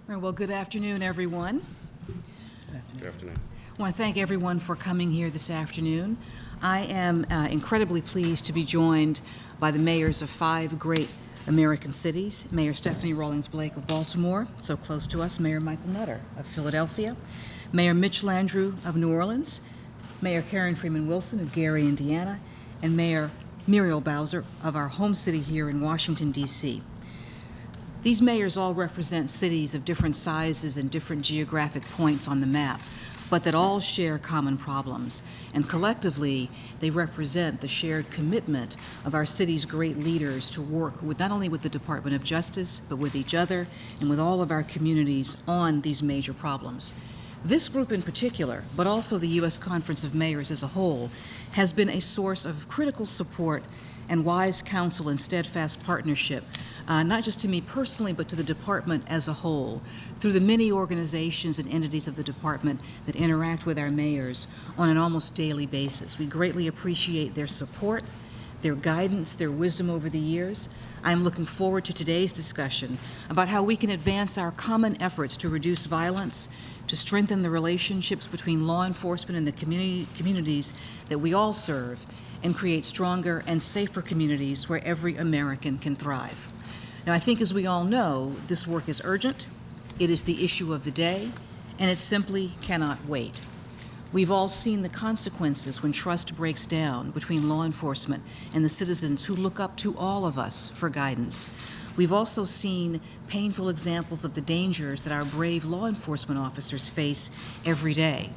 All right, well, good afternoon, everyone. Good afternoon. I want to thank everyone for coming here this afternoon. I am incredibly pleased to be joined by the mayors of 5 great American cities. Mayor Stephanie Rawlings Blake of Baltimore, so close to us, Mayor Michael Nutter of Philadelphia, Mayor Mitch Landrieu of New Orleans, Mayor Karen Freeman Wilson of Gary, Indiana, and Mayor Muriel Bowser of our home city here in Washington, D.C. These mayors all represent cities of different sizes and different geographic points on the map, but that all share common problems. And collectively, they represent the shared commitment of our city's great leaders to work with not only with the Department of Justice, but with each other and with all of our communities on these major problems. This group in particular, but also the U.S. Conference of Mayors as a whole, has been a source of critical support and wise counsel and steadfast partnership, not just to me personally, but to the department as a whole, through the many organizations and entities of the department that interact with our mayors on an almost daily basis. We greatly appreciate their support, their guidance, their wisdom over the years. I'm looking forward to today's discussion about how we can advance our common efforts to reduce violence, to strengthen the relationships between law enforcement and the communities that we all serve, and create stronger and safer communities where every American can thrive. Now, I think as we all know, this work is urgent, it is the issue of the day, and it simply cannot wait. We've all seen the consequences when trust breaks down between law enforcement and the citizens who look up to all of us for guidance. We've also seen painful examples of the dangers that our brave law enforcement officers face every day.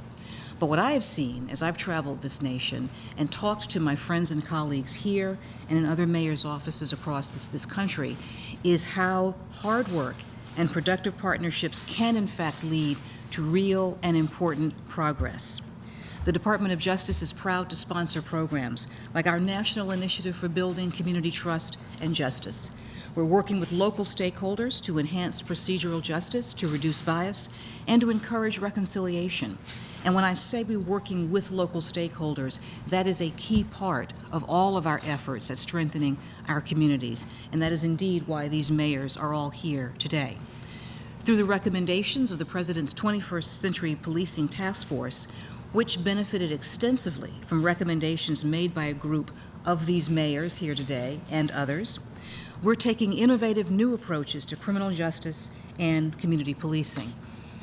But what I have seen as I've traveled this nation and talked to my friends and colleagues here and in other mayors' offices across this country is how hard work and productive partnerships can in fact lead to real and important progress. The Department of Justice is proud to sponsor programs like our National Initiative for Building Community Trust and Justice. We're working with local stakeholders to enhance procedural justice, to reduce bias, and to encourage reconciliation. And when I say we're working with local stakeholders, that is a key part of all of our efforts at strengthening our communities. And that is indeed why these mayors are all here today. Through the recommendations of the President's 21st Century Policing Task Force, which benefited extensively from recommendations made by a group of these mayors here today and others, we're taking innovative new approaches to criminal justice and community policing.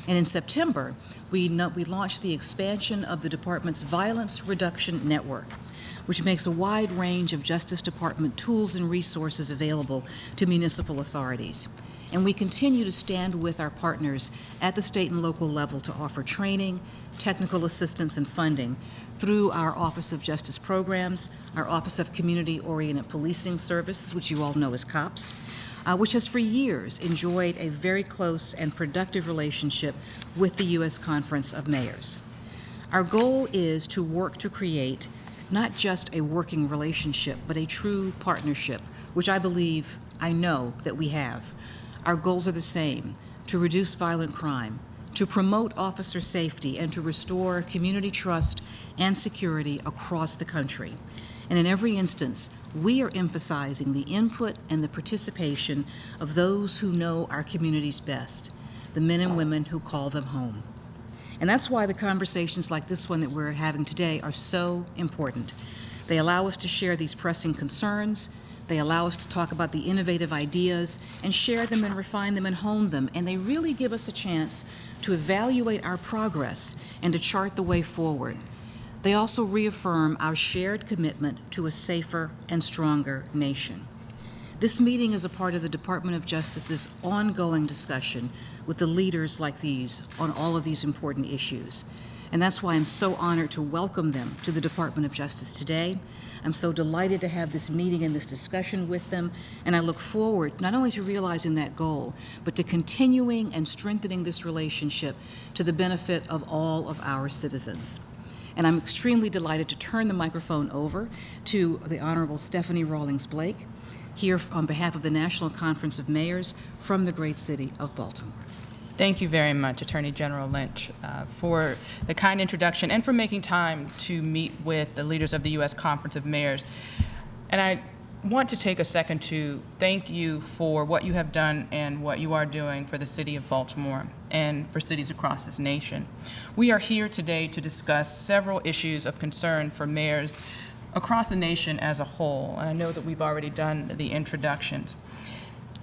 And in September, we launched the expansion of the department's Violence Reduction Network, which makes a wide range of Justice Department tools and resources available to municipal authorities. And we continue to stand with our partners at the state and local level to offer training, technical assistance, and funding through our Office of Justice Programs, our Office of Community-Oriented Policing Services, which you all know as COPS, which has for years enjoyed a very close and productive relationship with the U.S. Conference of Mayors. Our goal is to work to create not just a working relationship, but a true partnership, which I know that we have. Our goals are the same: to reduce violent crime, to promote officer safety, and to restore community trust and security across the country. And in every instance, we are emphasizing the input and the participation of those who know our communities best, the men and women who call them home. And that's why the conversations like this one that we're having today are so important. They allow us to share these pressing concerns. They allow us to talk about the innovative ideas and share them and refine them and hone them. And they really give us a chance to evaluate our progress and to chart the way forward. They also reaffirm our shared commitment to a safer and stronger nation. This meeting is a part of the Department of Justice's ongoing discussion with the leaders like these on all of these important issues. And that's why I'm so honored to welcome them to the Department of Justice today. I'm so delighted to have this meeting and this discussion with them, and I look forward not only to realizing that goal, but to continuing and strengthening this relationship to the benefit of all of our citizens. And I'm extremely delighted to turn the microphone over to the Honorable Stephanie Rawlings Blake, here on behalf of the National Conference of Mayors from the great city of Baltimore. Thank you very much, Attorney General Lynch, for the kind introduction and for making time to meet with the leaders of the U.S. Conference of Mayors. And I want to take a second to thank you for what you have done and what you are doing for the city of Baltimore and for cities across this nation. We are here today to discuss several issues of concern for mayors across the nation as a whole, and I know that we've already done the introductions.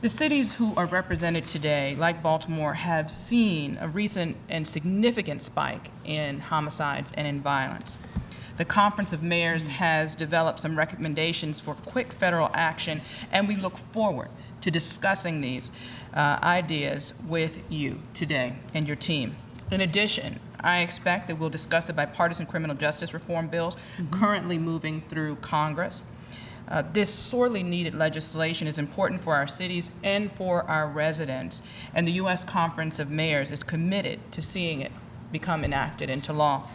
The cities who are represented today, like Baltimore, have seen a recent and significant spike in homicides and in violence. The Conference of Mayors has developed some recommendations for quick federal action, and we look forward to discussing these ideas with you today and your team. In addition, I expect that we'll discuss the bipartisan criminal justice reform bills currently moving through Congress. This sorely needed legislation is important for our cities and for our residents, and the U.S. Conference of Mayors is committed to seeing it become enacted into law.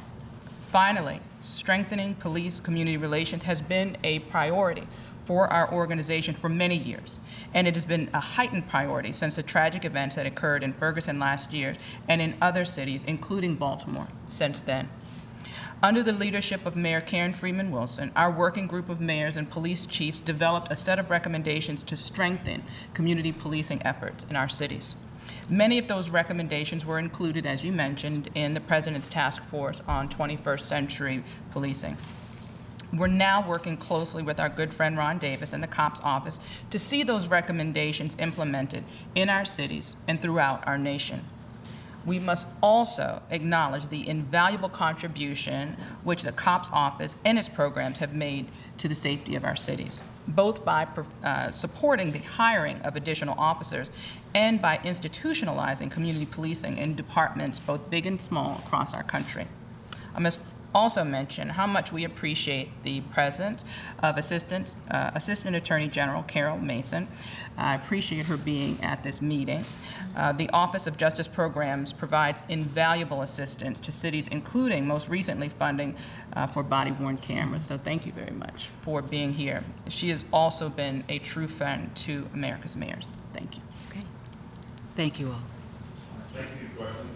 Finally, strengthening police-community relations has been a priority for our organization for many years, and it has been a heightened priority since the tragic events that occurred in Ferguson last year and in other cities, including Baltimore, since then. Under the leadership of Mayor Karen Freeman Wilson, our working group of mayors and police chiefs developed a set of recommendations to strengthen community policing efforts in our cities. Many of those recommendations were included, as you mentioned, in the President's Task Force on 21st Century Policing. We're now working closely with our good friend Ron Davis and the COPS office to see those recommendations implemented in our cities and throughout our nation. We must also acknowledge the invaluable contribution which the COPS office and its programs have made to the safety of our cities, both by supporting the hiring of additional officers and by institutionalizing community policing in departments both big and small across our country. I must also mention how much we appreciate the presence of Assistant Attorney General Carol Mason. I appreciate her being at this meeting. The Office of Justice Programs provides invaluable assistance to cities, including most recently funding for body-worn cameras. So thank you very much for being here. She has also been a true friend to America's mayors. Thank you. Okay. Thank you all. Thank you. Questions?